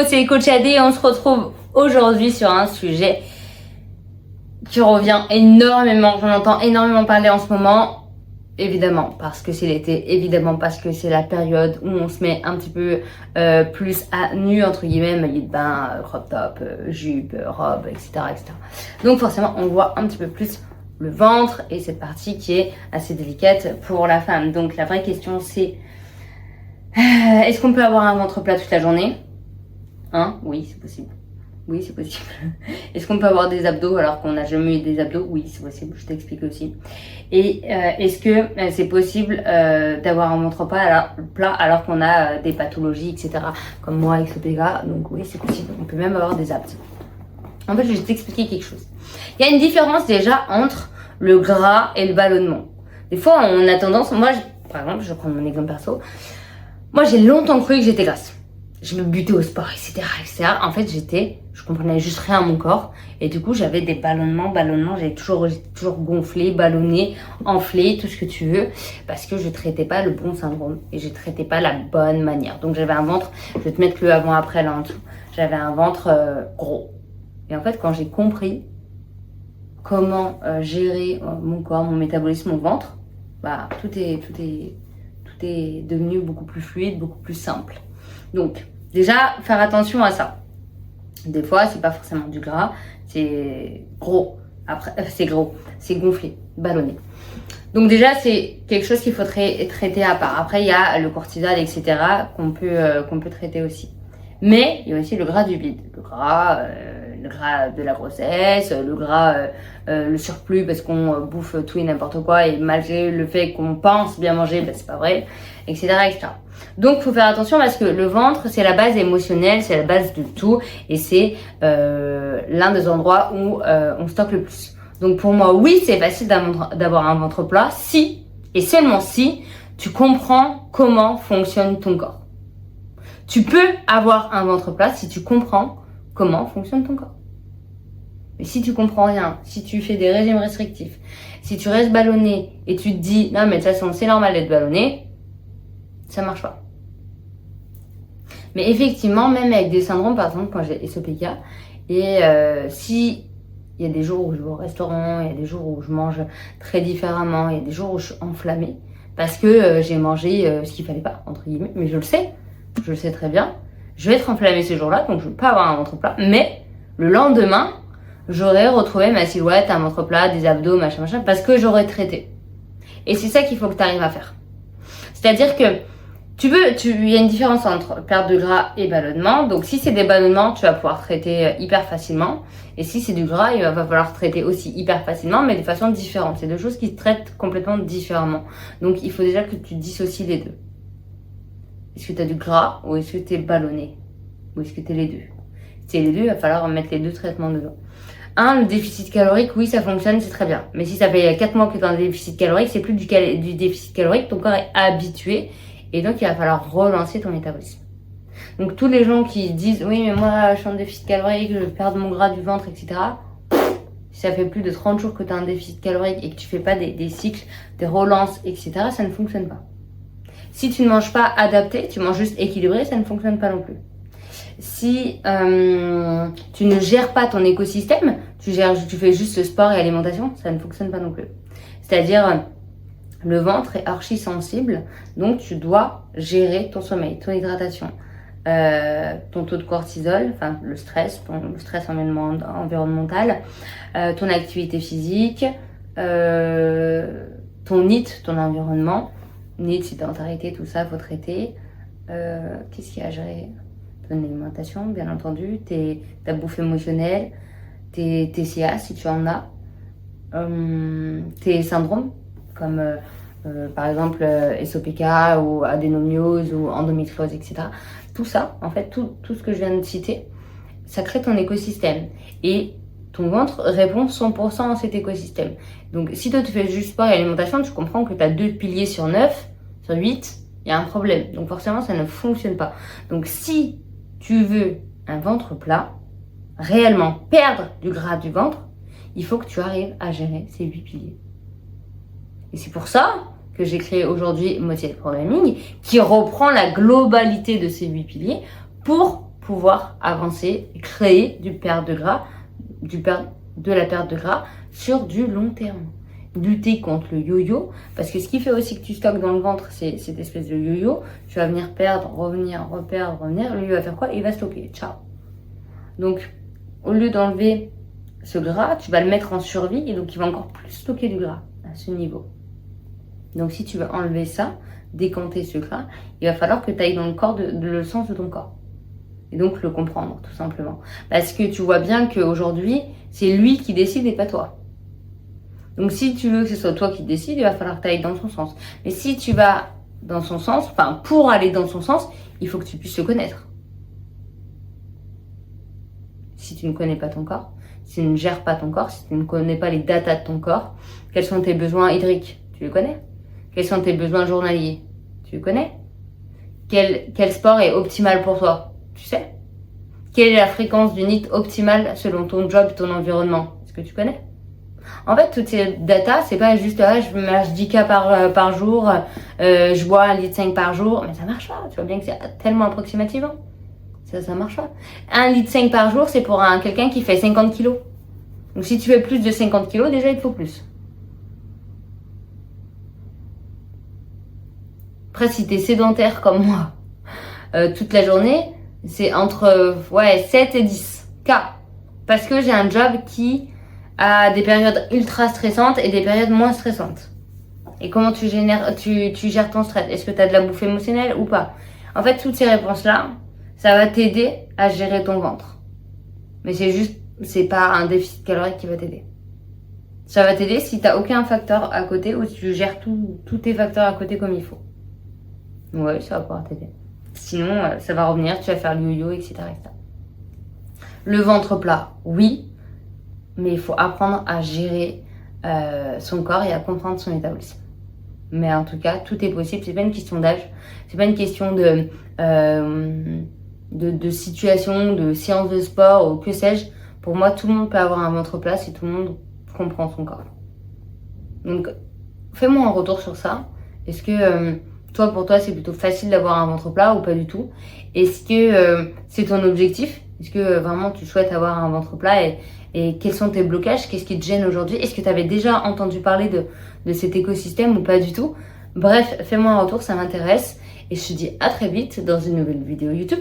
c'est Coach AD et on se retrouve aujourd'hui sur un sujet qui revient énormément, j'en entends énormément parler en ce moment, évidemment parce que c'est l'été, évidemment parce que c'est la période où on se met un petit peu plus à nu, entre guillemets, maillot de bain, crop top, jupe, robe, etc., etc. Donc forcément, on voit un petit peu plus le ventre et cette partie qui est assez délicate pour la femme. Donc la vraie question c'est, est-ce qu'on peut avoir un ventre plat toute la journée ? Hein ? Oui, c'est possible. Oui, c'est possible. Est-ce qu'on peut avoir des abdos alors qu'on n'a jamais eu des abdos ? Oui, c'est possible, je t'explique aussi. Et est-ce que c'est possible d'avoir un ventre plat alors qu'on a des pathologies, etc. Comme moi avec ce PK, donc oui, c'est possible. On peut même avoir des abdos. En fait, je vais t'expliquer quelque chose. Il y a une différence déjà entre le gras et le ballonnement. Des fois, on a tendance, par exemple, je vais prendre mon exemple perso. Moi, j'ai longtemps cru que j'étais grasse. Je me butais au sport, etc., etc. En fait, je comprenais juste rien à mon corps. Et du coup, j'avais des ballonnements. J'étais toujours gonflé, ballonné, enflé, tout ce que tu veux. Parce que je traitais pas le bon syndrome. Et je traitais pas la bonne manière. Donc, j'avais un ventre, je vais te mettre le avant-après là en dessous. J'avais un ventre gros. Et en fait, quand j'ai compris comment gérer mon corps, mon métabolisme, mon ventre, bah, tout est devenu beaucoup plus fluide, beaucoup plus simple. Donc, déjà, faire attention à ça. Des fois, c'est pas forcément du gras, c'est gros. Après, c'est gros, c'est gonflé, ballonné. Donc déjà, c'est quelque chose qu'il faut traiter à part. Après, il y a le cortisol, etc. qu'on peut traiter aussi. Mais il y a aussi le gras du vide, le gras de la grossesse, le surplus parce qu'on bouffe tout et n'importe quoi et malgré le fait qu'on pense bien manger, ben c'est pas vrai, etc., etc. Donc il faut faire attention parce que le ventre c'est la base émotionnelle, c'est la base de tout et c'est l'un des endroits où on stocke le plus. Donc pour moi, oui, c'est facile d'avoir un ventre plat si et seulement si tu comprends comment fonctionne ton corps. Tu peux avoir un ventre plat si tu comprends comment fonctionne ton corps. Mais si tu comprends rien, si tu fais des régimes restrictifs, si tu restes ballonné et tu te dis non mais de toute façon c'est normal d'être ballonné, ça marche pas. Mais effectivement, même avec des syndromes, par exemple quand j'ai SOPK, et si il y a des jours où je vais au restaurant, il y a des jours où je mange très différemment, il y a des jours où je suis enflammée parce que j'ai mangé ce qu'il fallait pas, entre guillemets, mais je le sais très bien, je vais être enflammée ces jours-là, donc je ne vais pas avoir un ventre plat, mais le lendemain, j'aurai retrouvé ma silhouette, un ventre plat, des abdos, machin, parce que j'aurais traité. Et c'est ça qu'il faut que tu arrives à faire. C'est-à-dire que il y a une différence entre perte de gras et ballonnement. Donc si c'est des ballonnements, tu vas pouvoir traiter hyper facilement. Et si c'est du gras, il va falloir traiter aussi hyper facilement, mais de façon différente. C'est deux choses qui se traitent complètement différemment. Donc il faut déjà que tu dissocies les deux. Est-ce que tu as du gras ou est-ce que tu es ballonné? Ou est-ce que tu es les deux? Si c'est les deux, il va falloir mettre les deux traitements dedans. Le déficit calorique, oui, ça fonctionne, c'est très bien. Mais si ça fait 4 mois que tu as un déficit calorique, c'est plus du déficit calorique, ton corps est habitué. Et donc, il va falloir relancer ton métabolisme. Donc, tous les gens qui disent, oui, mais moi, je suis en déficit calorique, je perds mon gras du ventre, etc. Si ça fait plus de 30 jours que tu as un déficit calorique et que tu fais pas des cycles, des relances, etc., ça ne fonctionne pas. Si tu ne manges pas adapté, tu manges juste équilibré, ça ne fonctionne pas non plus. Si tu ne gères pas ton écosystème, tu fais juste le sport et l'alimentation, ça ne fonctionne pas non plus. C'est-à-dire, le ventre est archi sensible, donc tu dois gérer ton sommeil, ton hydratation, ton taux de cortisol, enfin le stress environnemental, ton activité physique, ton NEAT, ton environnement. NEAT, sédentarité, tout ça, faut traiter. Qu'est-ce qu'il y a à gérer ? Ton alimentation, bien entendu, ta bouffe émotionnelle, tes TCA si tu en as, tes syndromes comme par exemple SOPK ou adénomiose ou endométriose, etc. Tout ça, en fait, tout ce que je viens de citer, ça crée ton écosystème. Et ton ventre répond 100% à cet écosystème. Donc si toi tu fais juste sport et alimentation, tu comprends que tu as 2 piliers sur 9, sur 8, il y a un problème. Donc forcément, ça ne fonctionne pas. Donc si tu veux un ventre plat, réellement perdre du gras du ventre, il faut que tu arrives à gérer ces 8 piliers. Et c'est pour ça que j'ai créé aujourd'hui Motivated Programming, qui reprend la globalité de ces 8 piliers pour pouvoir avancer, créer du perte de gras, de la perte de gras sur du long terme. Lutter contre le yo-yo, parce que ce qui fait aussi que tu stockes dans le ventre, c'est cette espèce de yo-yo. Tu vas venir perdre, revenir, reperdre, revenir. Lui, il va faire quoi? Il va stocker. Ciao. Donc, au lieu d'enlever ce gras, tu vas le mettre en survie et donc il va encore plus stocker du gras à ce niveau. Donc, si tu veux enlever ça, décanter ce gras, il va falloir que tu ailles dans le corps, le sens de ton corps. Et donc, le comprendre, tout simplement. Parce que tu vois bien qu'aujourd'hui, c'est lui qui décide et pas toi. Donc, si tu veux que ce soit toi qui décide, il va falloir que tu ailles dans son sens. Mais si tu vas dans son sens, enfin, pour aller dans son sens, il faut que tu puisses le connaître. Si tu ne connais pas ton corps, si tu ne gères pas ton corps, si tu ne connais pas les datas de ton corps, quels sont tes besoins hydriques? Tu les connais? Quels sont tes besoins journaliers? Tu les connais? Quel sport est optimal pour toi? Tu sais? Quelle est la fréquence du NIT optimale selon ton job et ton environnement? Est-ce que tu connais? En fait, toutes ces datas, c'est pas juste je marche 10K par jour, je bois 1,5 litre par jour, mais ça marche pas. Tu vois bien que c'est tellement approximatif. Hein. Ça marche pas. 1,5 litre par jour, c'est pour quelqu'un qui fait 50 kilos. Donc si tu fais plus de 50 kilos, déjà il te faut plus. Après, si t'es sédentaire comme moi, toute la journée, c'est entre 7 et 10 K. Parce que j'ai un job qui a des périodes ultra stressantes et des périodes moins stressantes. Et comment tu gères ton stress? Est-ce que tu as de la bouffe émotionnelle ou pas? En fait, toutes ces réponses-là, ça va t'aider à gérer ton ventre. Mais c'est pas un déficit calorique qui va t'aider. Ça va t'aider si tu n'as aucun facteur à côté ou si tu gères tous tes facteurs à côté comme il faut. Ouais, ça va pouvoir t'aider. Sinon, ça va revenir, tu vas faire le yo-yo, etc., etc. Le ventre plat, oui, mais il faut apprendre à gérer son corps et à comprendre son métabolisme. Mais en tout cas, tout est possible. C'est pas une question d'âge, c'est pas une question de situation, de séance de sport ou que sais-je. Pour moi, tout le monde peut avoir un ventre plat si tout le monde comprend son corps. Donc, fais-moi un retour sur ça. Est-ce que pour toi, c'est plutôt facile d'avoir un ventre plat ou pas du tout? Est-ce que c'est ton objectif? Est-ce que vraiment tu souhaites avoir un ventre plat et quels sont tes blocages? Qu'est-ce qui te gêne aujourd'hui? Est-ce que tu avais déjà entendu parler de cet écosystème ou pas du tout? Bref, fais-moi un retour, ça m'intéresse. Et je te dis à très vite dans une nouvelle vidéo YouTube.